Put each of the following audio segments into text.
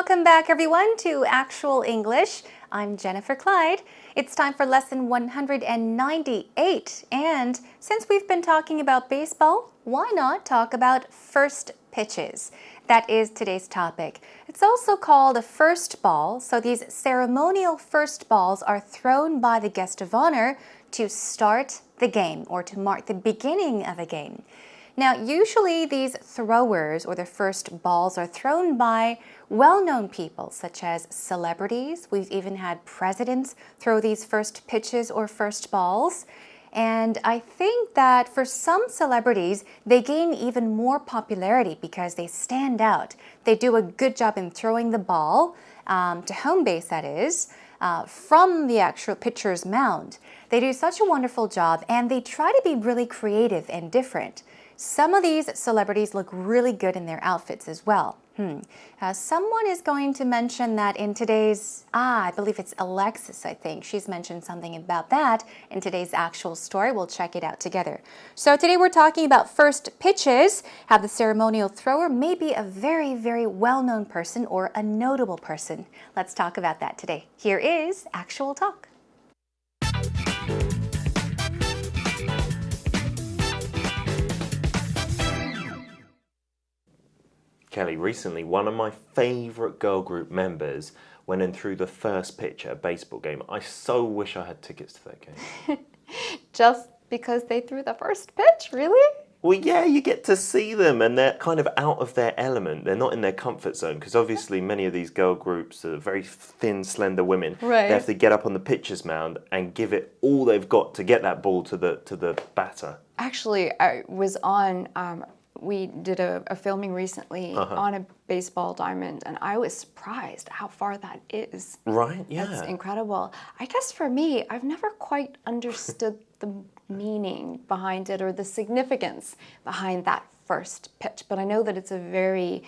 Welcome back, everyone, to Actual English. I'm Jennifer Clyde. It's time for lesson 198. And since we've been talking about baseball, why not talk about first pitches? That is today's topic. It's also called a first ball. So these ceremonial first balls are thrown by the guest of honor to start the game or to mark the beginning of a game. Now, usually these throwers or the first balls are thrown by well-known people such as celebrities. We've even had presidents throw these first pitches or first balls. And I think that for some celebrities, they gain even more popularity because they stand out. They do a good job in throwing the ball to home base, that is, from the actual pitcher's mound. They do such a wonderful job and they try to be really creative and different. Some of these celebrities look really good in their outfits as well. Someone is going to mention that in today's, I believe it's Alexis, I think. She's mentioned something about that in today's actual story. We'll check it out together. So today we're talking about first pitches, how the ceremonial thrower may be a very, very well-known person or a notable person. Let's talk about that today. Here is Actual Talk. Kelly, recently one of my favourite girl group members went in through the first pitch at a baseball game. I so wish I had tickets to that game. Just because they threw the first pitch, really? Well, yeah, you get to see them and they're kind of out of their element. They're not in their comfort zone because obviously many of these girl groups are very thin, slender women. Right. They have to get up on the pitcher's mound and give it all they've got to get that ball to the batter. Actually, I was on... we did a filming recently on a baseball diamond, and I was surprised how far that is. Right, yeah. That's incredible. I guess for me, I've never quite understood the meaning behind it or the significance behind that first pitch, but I know that it's a very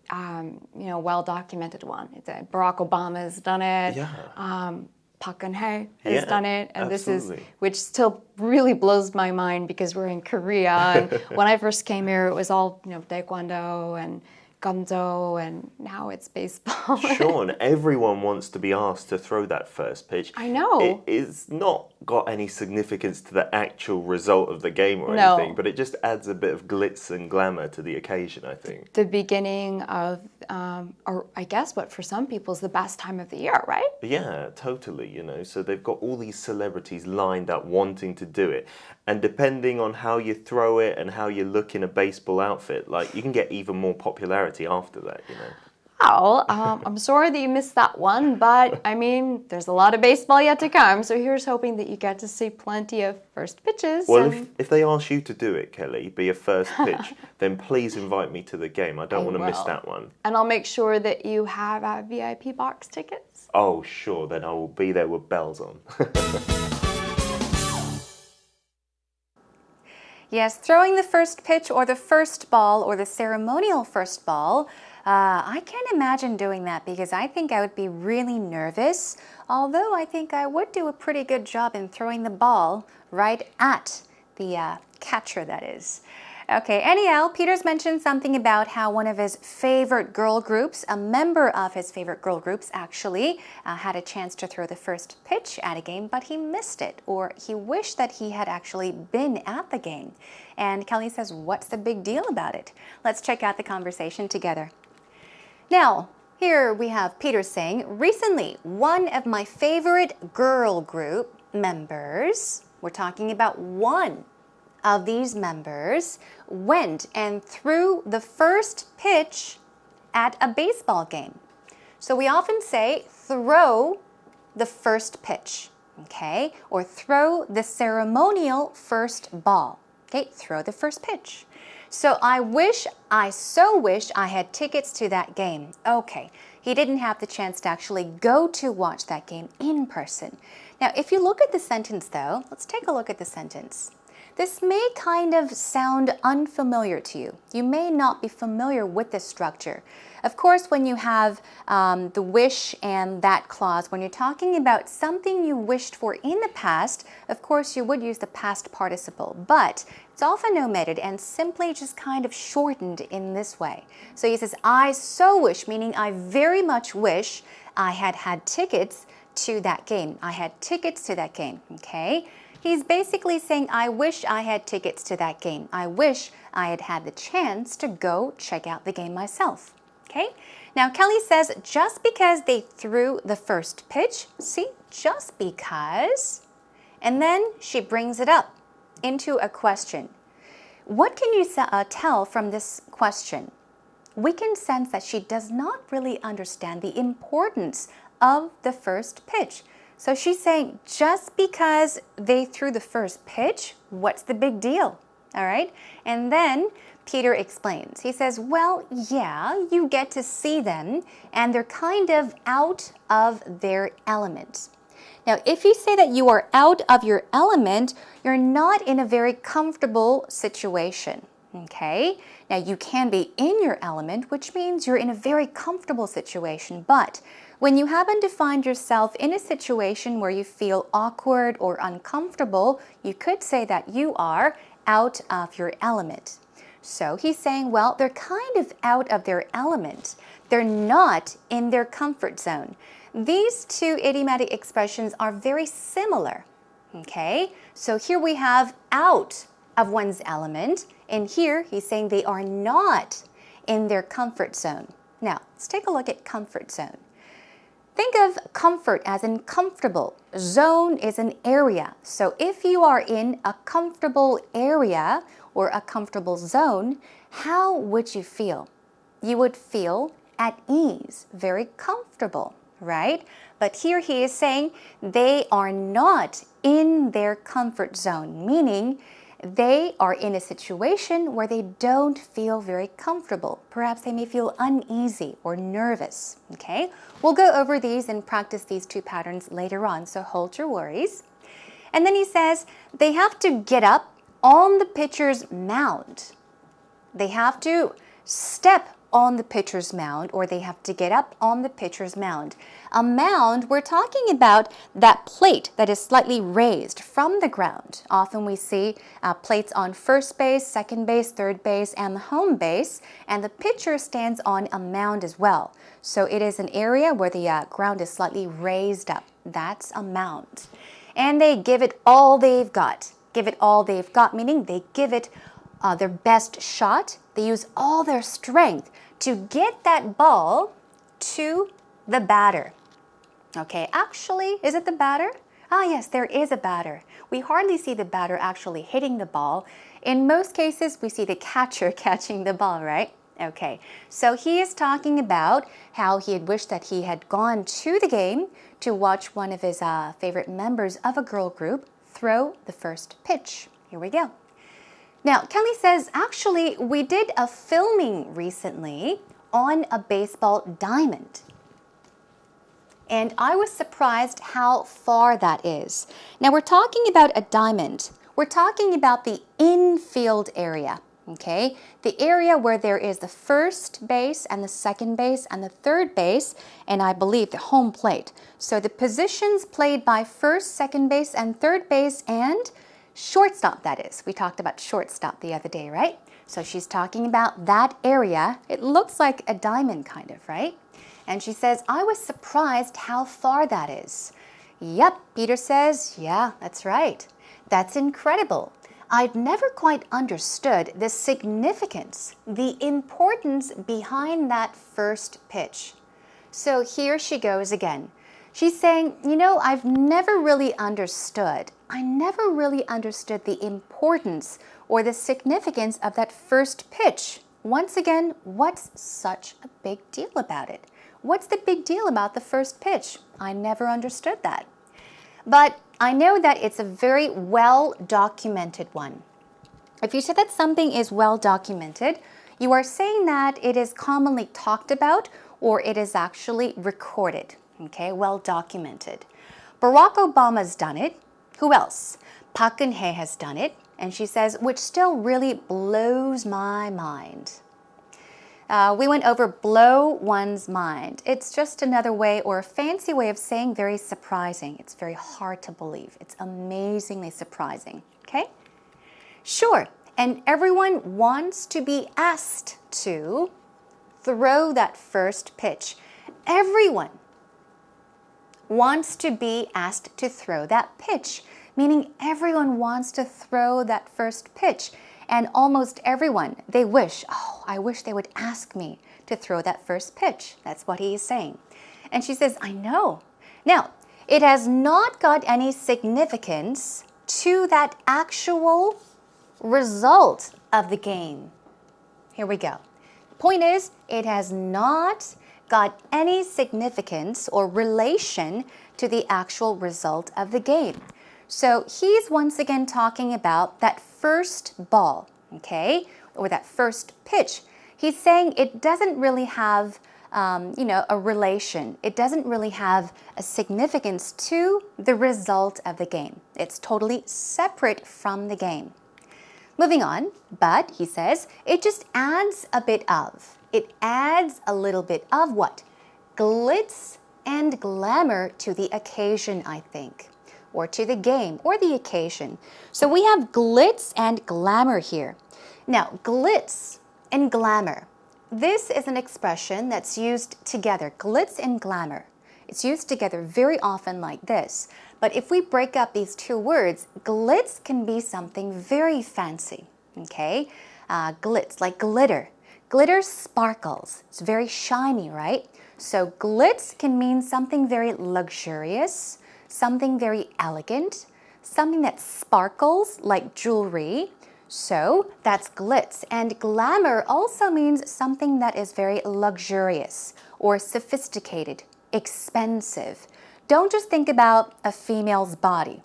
well-documented one. Barack Obama has done it. Yeah. Park Geun-hye has done it, and absolutely. this is, which still really blows my mind because we're in Korea, and when I first came here, it was all, taekwondo and gonzo, and now it's baseball. Sure, and everyone wants to be asked to throw that first pitch. I know. It's not got any significance to the actual result of the game or No. anything, but it just adds a bit of glitz and glamour to the occasion, I think. The beginning of, or I guess what for some people is the best time of the year, right? Yeah, totally, so they've got all these celebrities lined up wanting to do it, and depending on how you throw it and how you look in a baseball outfit, you can get even more popularity after that, Well, I'm sorry that you missed that one, but I mean, there's a lot of baseball yet to come, so here's hoping that you get to see plenty of first pitches. Well, if they ask you to do it, Kelly, be a first pitch, then please invite me to the game. I don't want to miss that one. And I'll make sure that you have VIP box tickets. Oh, sure, then I will be there with bells on. Yes, throwing the first pitch or the first ball or the ceremonial first ball. I can't imagine doing that because I think I would be really nervous, although I think I would do a pretty good job in throwing the ball right at the catcher, that is. Okay, anyhow, Peter's mentioned something about how one of his favorite girl groups, a member of his favorite girl groups actually, had a chance to throw the first pitch at a game, but he missed it, or he wished that he had actually been at the game. And Kelly says, what's the big deal about it? Let's check out the conversation together. Now, here we have Peter saying, recently, one of my favorite girl group members, we're talking about one of these members, went and threw the first pitch at a baseball game. So we often say throw the first pitch, okay? Or throw the ceremonial first ball, okay? Throw the first pitch. So I so wish I had tickets to that game. Okay, he didn't have the chance to actually go to watch that game in person. Now, if you look at the sentence though, let's take a look at the sentence. This may kind of sound unfamiliar to you. You may not be familiar with this structure. Of course, when you have the wish and that clause, when you're talking about something you wished for in the past, of course, you would use the past participle, but it's often omitted and simply just kind of shortened in this way. So he says, I so wish, meaning I very much wish I had had tickets to that game. I had tickets to that game, okay? He's basically saying, I wish I had tickets to that game. I wish I had had the chance to go check out the game myself. Okay? Now, Kelly says, just because they threw the first pitch, see, just because, and then she brings it up into a question. What can you tell from this question? We can sense that she does not really understand the importance of the first pitch. So she's saying, just because they threw the first pitch, what's the big deal? All right? And then Peter explains. He says, well, yeah, you get to see them, and they're kind of out of their element. Now, if you say that you are out of your element, you're not in a very comfortable situation. Okay? Now, you can be in your element, which means you're in a very comfortable situation, but when you happen to find yourself in a situation where you feel awkward or uncomfortable, you could say that you are out of your element. So he's saying, well, they're kind of out of their element. They're not in their comfort zone. These two idiomatic expressions are very similar. Okay? So here we have out of one's element, and here he's saying they are not in their comfort zone. Now, let's take a look at comfort zone. Think of comfort as in comfortable. Zone is an area. So if you are in a comfortable area or a comfortable zone, how would you feel? You would feel at ease, very comfortable, right? But here he is saying they are not in their comfort zone, meaning they are in a situation where they don't feel very comfortable. Perhaps they may feel uneasy or nervous, okay? We'll go over these and practice these two patterns later on, so hold your worries. And then he says they have to get up on the pitcher's mound. They have to step on the pitcher's mound, or they have to get up on the pitcher's mound. A mound, we're talking about that plate that is slightly raised from the ground. Often we see plates on first base, second base, third base, and the home base, and the pitcher stands on a mound as well. So it is an area where the ground is slightly raised up. That's a mound. And they give it all they've got. Give it all they've got, meaning they give it their best shot. They use all their strength to get that ball to the batter. Okay, actually, is it the batter? Ah, yes, there is a batter. We hardly see the batter actually hitting the ball. In most cases, we see the catcher catching the ball, right? Okay, so he is talking about how he had wished that he had gone to the game to watch one of his favorite members of a girl group throw the first pitch. Here we go. Now, Kelly says, actually, we did a filming recently on a baseball diamond. And I was surprised how far that is. Now, we're talking about a diamond. We're talking about the infield area, okay? The area where there is the first base and the second base and the third base, and I believe the home plate. So the positions played by first, second base, and third base, and shortstop, that is. We talked about shortstop the other day, right? So she's talking about that area. It looks like a diamond kind of, right? And she says, I was surprised how far that is. Yep, Peter says, yeah, that's right. That's incredible. I'd never quite understood the significance, the importance behind that first pitch. So here she goes again. She's saying, you know, I've never really understood. I never really understood the importance or the significance of that first pitch. Once again, what's such a big deal about it? What's the big deal about the first pitch? I never understood that. But I know that it's a very well-documented one. If you say that something is well-documented, you are saying that it is commonly talked about or it is actually recorded. Okay, well documented. Barack Obama's done it. Who else? Park Geun-hye has done it. And she says, which still really blows my mind. We went over blow one's mind. It's just another way or a fancy way of saying very surprising. It's very hard to believe. It's amazingly surprising. Okay? Sure. And everyone wants to be asked to throw that first pitch. Everyone wants to be asked to throw that pitch, meaning everyone wants to throw that first pitch. And almost everyone, they wish, oh, I wish they would ask me to throw that first pitch. That's what he is saying. And she says, I know. Now, it has not got any significance to that actual result of the game. Here we go. Point is, it has not got any significance or relation to the actual result of the game. So he's once again talking about that first ball, okay, or that first pitch. He's saying it doesn't really have, a relation. It doesn't really have a significance to the result of the game. It's totally separate from the game. Moving on, but he says it just adds a bit of. It adds a little bit of what? Glitz and glamour to the occasion, I think, or to the game or the occasion. So we have glitz and glamour here. Now, glitz and glamour. This is an expression that's used together, glitz and glamour. It's used together very often like this. But if we break up these two words, glitz can be something very fancy, okay? Glitz, like glitter. Glitter sparkles. It's very shiny, right? So glitz can mean something very luxurious, something very elegant, something that sparkles like jewelry. So that's glitz. And glamour also means something that is very luxurious or sophisticated, expensive. Don't just think about a female's body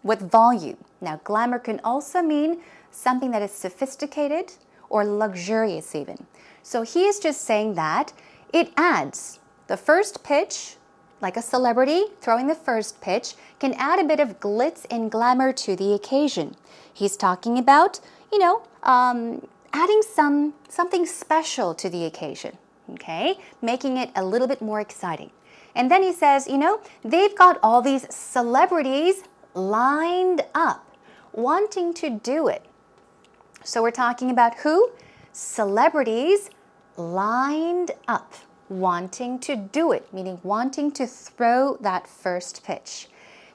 with volume. Now, glamour can also mean something that is sophisticated or luxurious even. So he is just saying that it adds the first pitch, like a celebrity throwing the first pitch, can add a bit of glitz and glamour to the occasion. He's talking about, adding something special to the occasion, okay? Making it a little bit more exciting. And then he says, they've got all these celebrities lined up, wanting to do it. So we're talking about who? Celebrities lined up, wanting to do it, meaning wanting to throw that first pitch.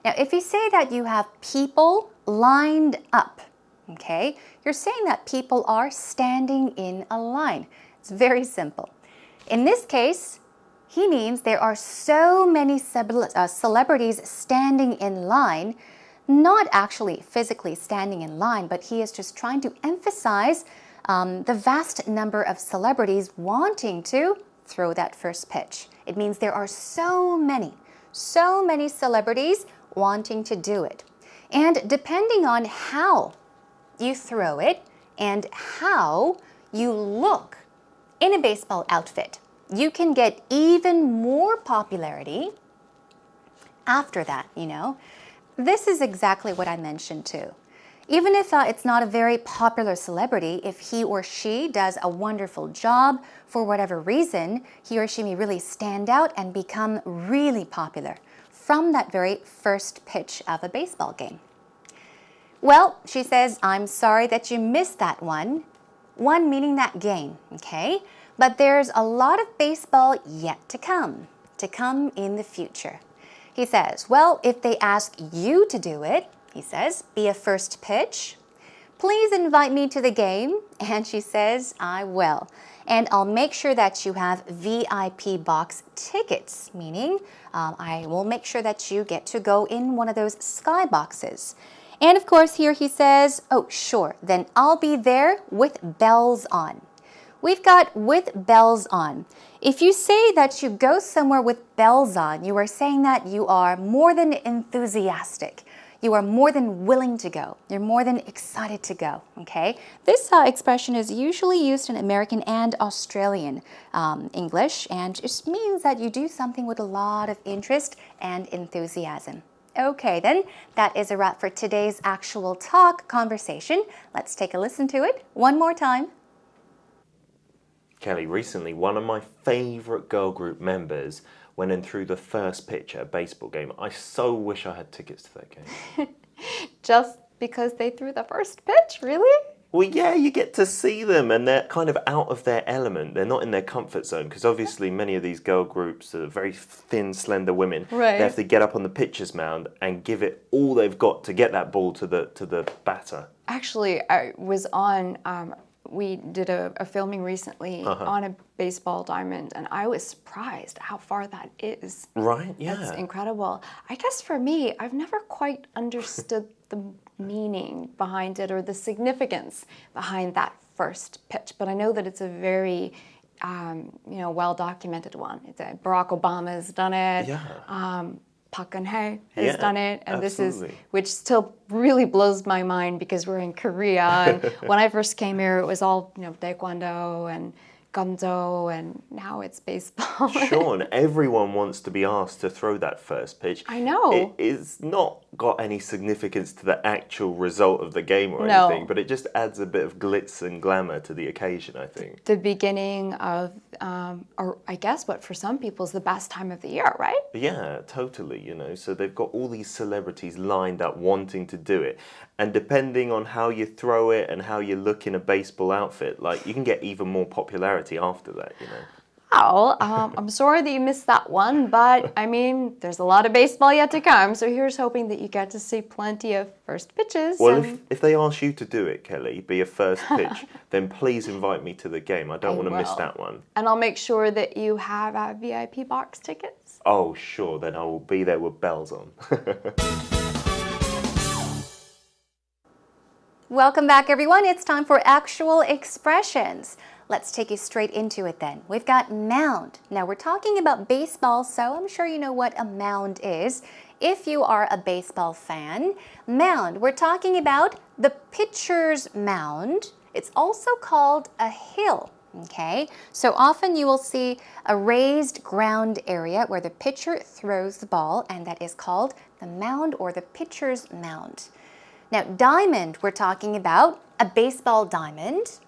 Now, if you say that you have people lined up, okay, you're saying that people are standing in a line. It's very simple. In this case, he means there are so many celebrities standing in line, not actually physically standing in line, but he is just trying to emphasize the vast number of celebrities wanting to throw that first pitch. It means there are so many celebrities wanting to do it. And depending on how you throw it and how you look in a baseball outfit, you can get even more popularity after that, This is exactly what I mentioned too. Even if it's not a very popular celebrity, if he or she does a wonderful job for whatever reason, he or she may really stand out and become really popular from that very first pitch of a baseball game. Well, she says, I'm sorry that you missed that one. One meaning that game, okay? But there's a lot of baseball yet to come in the future. He says, well, if they ask you to do it, he says, be a first pitch, please invite me to the game. And she says, I will. And I'll make sure that you have VIP box tickets, meaning I will make sure that you get to go in one of those skyboxes. And of course, here he says, oh, sure, then I'll be there with bells on. We've got with bells on. If you say that you go somewhere with bells on, you are saying that you are more than enthusiastic. You are more than willing to go. You're more than excited to go, okay? This expression is usually used in American and Australian English, and it just means that you do something with a lot of interest and enthusiasm. Okay, then, that is a wrap for today's actual talk conversation. Let's take a listen to it one more time. Kelly, recently one of my favourite girl group members went in through the first pitch at a baseball game. I so wish I had tickets to that game. Just because they threw the first pitch, really? Well, yeah, you get to see them and they're kind of out of their element. They're not in their comfort zone because obviously many of these girl groups are very thin, slender women. Right. They have to get up on the pitcher's mound and give it all they've got to get that ball to the batter. Actually, I was on, we did a filming recently on a baseball diamond, and I was surprised how far that is. Right, yeah. That's incredible. I guess for me, I've never quite understood the meaning behind it or the significance behind that first pitch, but I know that it's a very well-documented one. Barack Obama's done it. Yeah. Park Geun-hye has done it, and absolutely. this is, which still really blows my mind because we're in Korea, and when I first came here, it was all, taekwondo and gonzo, and now it's baseball. Sure, and everyone wants to be asked to throw that first pitch. I know. It's not got any significance to the actual result of the game or No. anything, but it just adds a bit of glitz and glamour to the occasion, I think. The beginning of, or I guess what for some people is the best time of the year, right? Yeah, totally, so they've got all these celebrities lined up wanting to do it. And depending on how you throw it and how you look in a baseball outfit, you can get even more popularity after that, Oh, I'm sorry that you missed that one, but I mean, there's a lot of baseball yet to come, so here's hoping that you get to see plenty of first pitches. Well, if they ask you to do it, Kelly, be a first pitch, then please invite me to the game. I don't want to miss that one. And I'll make sure that you have VIP box tickets. Oh, sure, then I will be there with bells on. Welcome back, everyone. It's time for actual expressions. Let's take you straight into it then. We've got mound. Now, we're talking about baseball, so I'm sure you know what a mound is. If you are a baseball fan, mound, we're talking about the pitcher's mound. It's also called a hill. Okay, so often you will see a raised ground area where the pitcher throws the ball, and that is called the mound or the pitcher's mound. Now, diamond, we're talking about a baseball diamond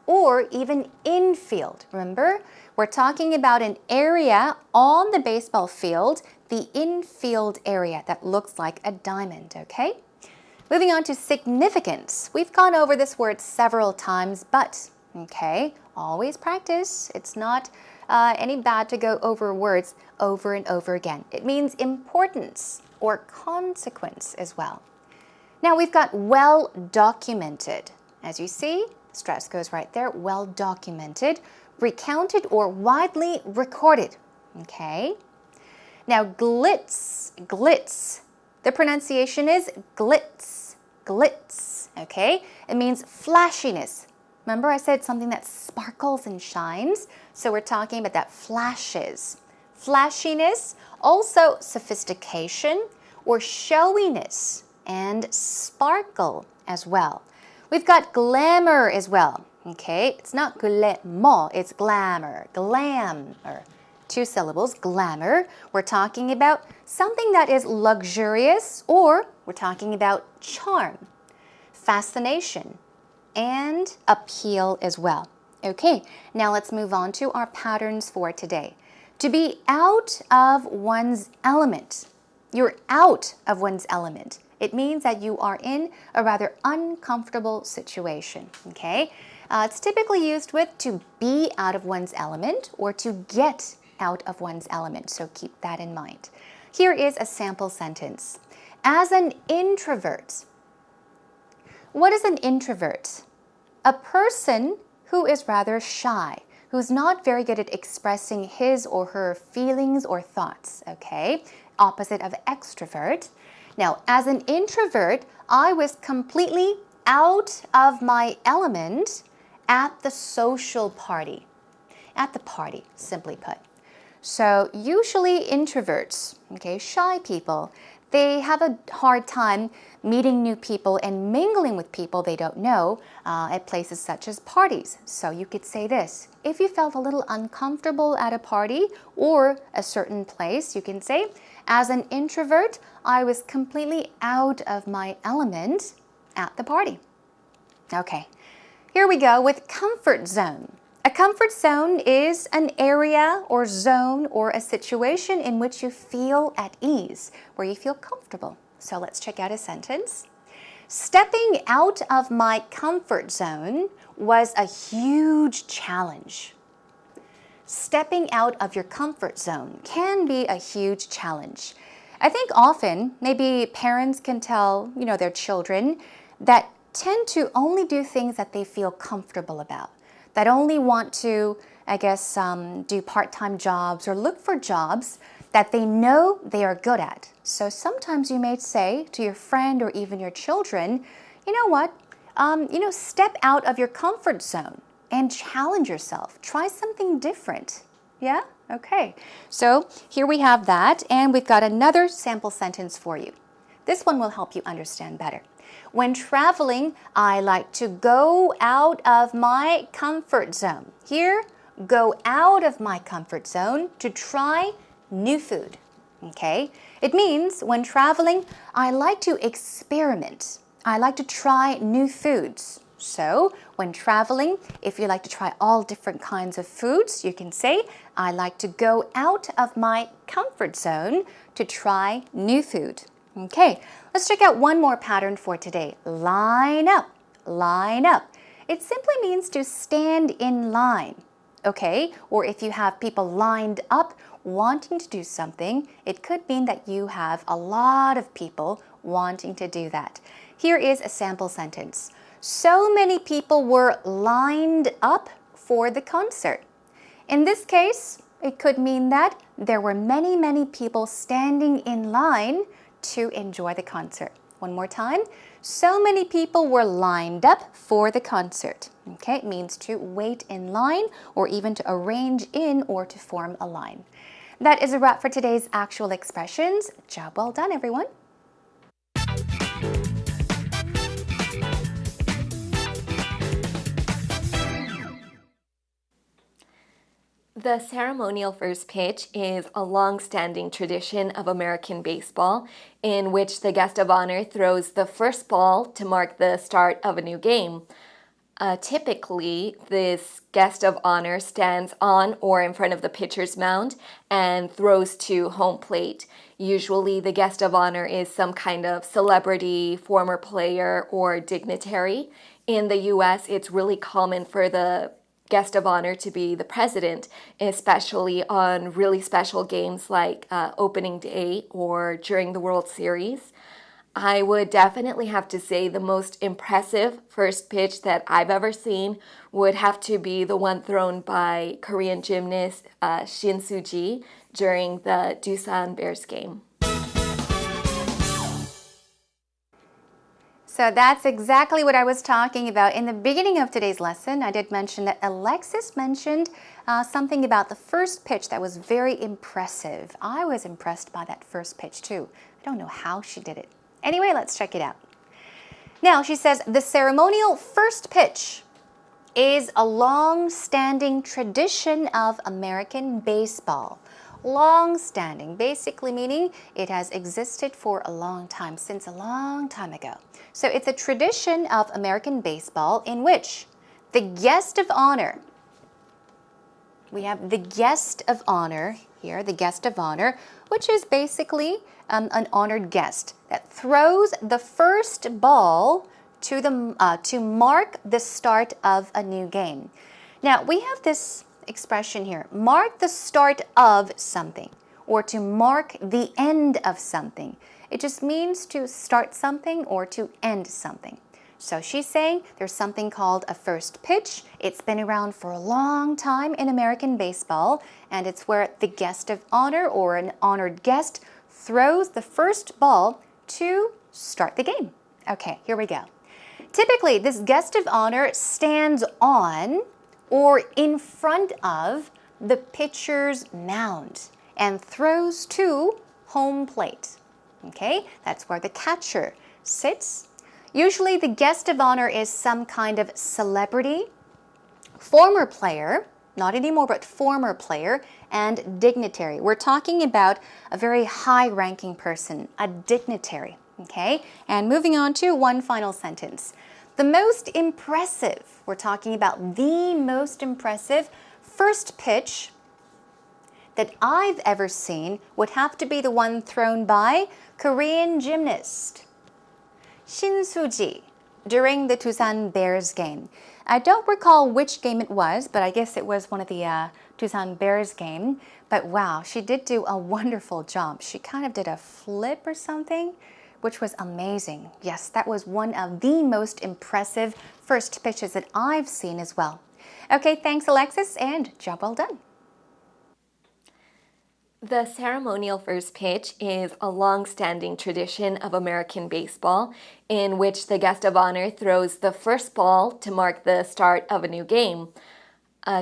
or even infield. Remember, we're talking about an area on the baseball field, the infield area that looks like a diamond, okay? Moving on to significance. We've gone over this word several times, but, okay, always practice. It's not any bad to go over words over and over again. It means importance or consequence as well. Now we've got well documented. As you see, stress goes right there, well documented, recounted or widely recorded. Okay? Now glitz, glitz. The pronunciation is glitz, glitz. Okay? It means flashiness. Remember I said something that sparkles and shines? So we're talking about that flashes. Flashiness, also sophistication or showiness, and sparkle as well. We've got glamour as well, okay? It's not glamour, it's glamour, glamour. 2 syllables, glamour. We're talking about something that is luxurious, or we're talking about charm, fascination, and appeal as well. Okay, now let's move on to our patterns for today. To be out of one's element. You're out of one's element. It means that you are in a rather uncomfortable situation, okay? It's typically used with to be out of one's element or to get out of one's element, so keep that in mind. Here is a sample sentence. As an introvert. What is an introvert? A person who is rather shy, who's not very good at expressing his or her feelings or thoughts, okay? Opposite of extrovert. Now, as an introvert, I was completely out of my element at the social party. At the party, simply put. So usually introverts, okay, shy people, they have a hard time meeting new people and mingling with people they don't know at places such as parties. So you could say this. If you felt a little uncomfortable at a party or a certain place, you can say, As an introvert, I was completely out of my element at the party. Okay, here we go with comfort zone. A comfort zone is an area or zone or a situation in which you feel at ease, where you feel comfortable. So let's check out a sentence. Stepping out of my comfort zone was a huge challenge. Stepping out of your comfort zone can be a huge challenge. I think often maybe parents can tell, their children that tend to only do things that they feel comfortable about, that only want to, do part-time jobs or look for jobs that they know they are good at. So sometimes you may say to your friend or even your children, you know what, step out of your comfort zone and challenge yourself. Try something different. Yeah? Okay. So here we have that, and we've got another sample sentence for you. This one will help you understand better. When traveling, I like to go out of my comfort zone. Here, go out of my comfort zone to try new food. Okay? It means when traveling, I like to experiment. I like to try new foods. So, when traveling, if you like to try all different kinds of foods, you can say, I like to go out of my comfort zone to try new food. Okay, let's check out one more pattern for today. Line up, line up. It simply means to stand in line, okay? Or if you have people lined up wanting to do something, it could mean that you have a lot of people wanting to do that. Here is a sample sentence. So many people were lined up for the concert. In this case, it could mean that there were many, many people standing in line to enjoy the concert. One more time. So many people were lined up for the concert. Okay, it means to wait in line or even to arrange in or to form a line. That is a wrap for today's actual expressions. Job well done, everyone. The ceremonial first pitch is a long-standing tradition of American baseball in which the guest of honor throws the first ball to mark the start of a new game. Typically, this guest of honor stands on or in front of the pitcher's mound and throws to home plate. Usually, the guest of honor is some kind of celebrity, former player, or dignitary. In the U.S., it's really common for the guest of honor to be the president, especially on really special games like opening day or during the World Series. I would definitely have to say the most impressive first pitch that I've ever seen would have to be the one thrown by Korean gymnast Shin Soo-ji during the Doosan Bears game. So that's exactly what I was talking about. In the beginning of today's lesson, I did mention that Alexis mentioned something about the first pitch that was very impressive. I was impressed by that first pitch too. I don't know how she did it. Anyway, let's check it out. Now, she says, the ceremonial first pitch is a long-standing tradition of American baseball. Long-standing, basically meaning it has existed for a long time, since a long time ago. So it's a tradition of American baseball in which the guest of honor, we have the guest of honor here, the guest of honor, which is basically an honored guest that throws the first ball to mark the start of a new game. Now, we have this expression here, mark the start of something, or to mark the end of something. It just means to start something or to end something. So she's saying there's something called a first pitch. It's been around for a long time in American baseball, and it's where the guest of honor or an honored guest throws the first ball to start the game. Okay, here we go. Typically, this guest of honor stands on or in front of the pitcher's mound and throws to home plate. Okay, that's where the catcher sits. Usually the guest of honor is some kind of celebrity, former player, not anymore, but former player, and dignitary. We're talking about a very high-ranking person, a dignitary, okay? And moving on to one final sentence. The most impressive, we're talking about the most impressive first pitch that I've ever seen would have to be the one thrown by Korean gymnast Shin Soo-ji during the Doosan Bears game. I don't recall which game it was, but I guess it was one of the Doosan Bears game. But wow, she did do a wonderful job. She kind of did a flip or something, which was amazing. Yes, that was one of the most impressive first pitches that I've seen as well. Okay, thanks Alexis, and job well done. The ceremonial first pitch is a long-standing tradition of American baseball in which the guest of honor throws the first ball to mark the start of a new game.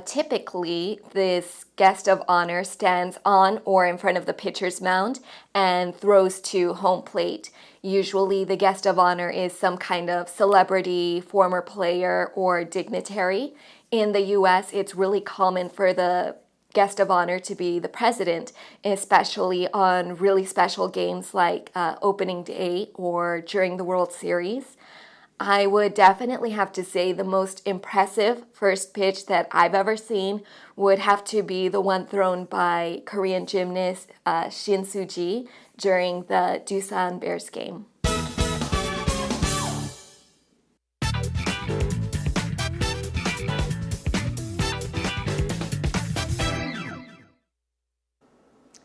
Typically, this guest of honor stands on or in front of the pitcher's mound and throws to home plate. Usually, the guest of honor is some kind of celebrity, former player, or dignitary. In the US, it's really common for the guest of honor to be the president, especially on really special games like opening day or during the World Series. I would definitely have to say the most impressive first pitch that I've ever seen would have to be the one thrown by Korean gymnast Shin Soo-ji during the Doosan Bears game.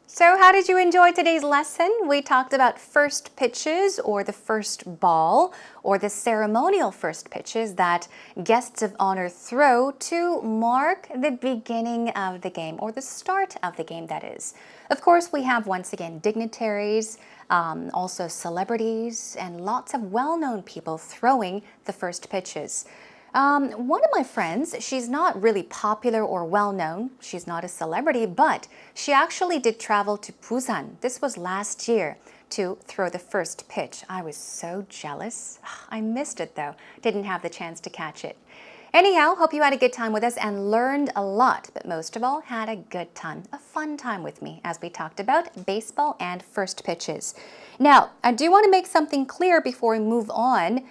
So how did you enjoy today's lesson? We talked about first pitches or the first ball or the ceremonial first pitches that guests of honor throw to mark the beginning of the game or the start of the game, that is. Of course, we have once again dignitaries, also celebrities, and lots of well-known people throwing the first pitches. One of my friends, she's not really popular or well-known. She's not a celebrity, but she actually did travel to Busan. This was last year to throw the first pitch. I was so jealous. I missed it though. Didn't have the chance to catch it. Anyhow, hope you had a good time with us and learned a lot, but most of all, had a good time, a fun time with me as we talked about baseball and first pitches. Now, I do want to make something clear before we move on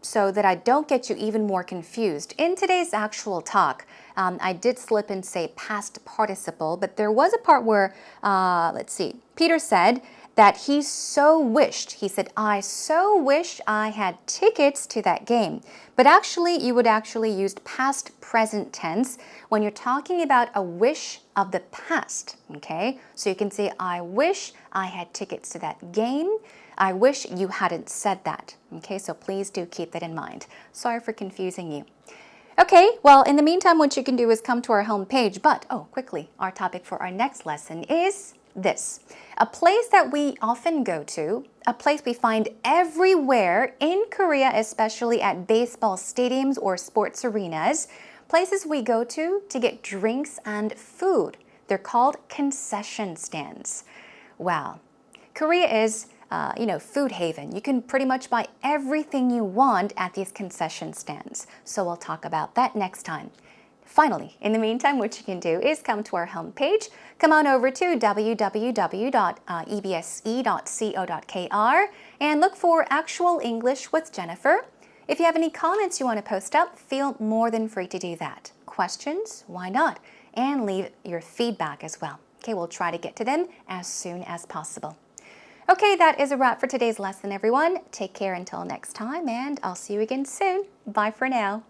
so that I don't get you even more confused. In today's actual talk, I did slip and say past participle, but there was a part where, let's see, Peter said that he so wished, he said, I so wish I had tickets to that game. But actually, you would actually use past present tense when you're talking about a wish of the past, okay? So you can say, I wish I had tickets to that game. I wish you hadn't said that, okay? So please do keep that in mind. Sorry for confusing you. Okay, well, in the meantime, what you can do is come to our homepage. But, quickly, our topic for our next lesson is this. A place that we often go to, a place we find everywhere in Korea, especially at baseball stadiums or sports arenas, places we go to get drinks and food. They're called concession stands. Wow. Korea is food haven. You can pretty much buy everything you want at these concession stands. So we'll talk about that next time. Finally, in the meantime, what you can do is come to our homepage. Come on over to www.ebse.co.kr and look for Actual English with Jennifer. If you have any comments you want to post up, feel more than free to do that. Questions? Why not? And leave your feedback as well. Okay, we'll try to get to them as soon as possible. Okay, that is a wrap for today's lesson, everyone. Take care until next time, and I'll see you again soon. Bye for now.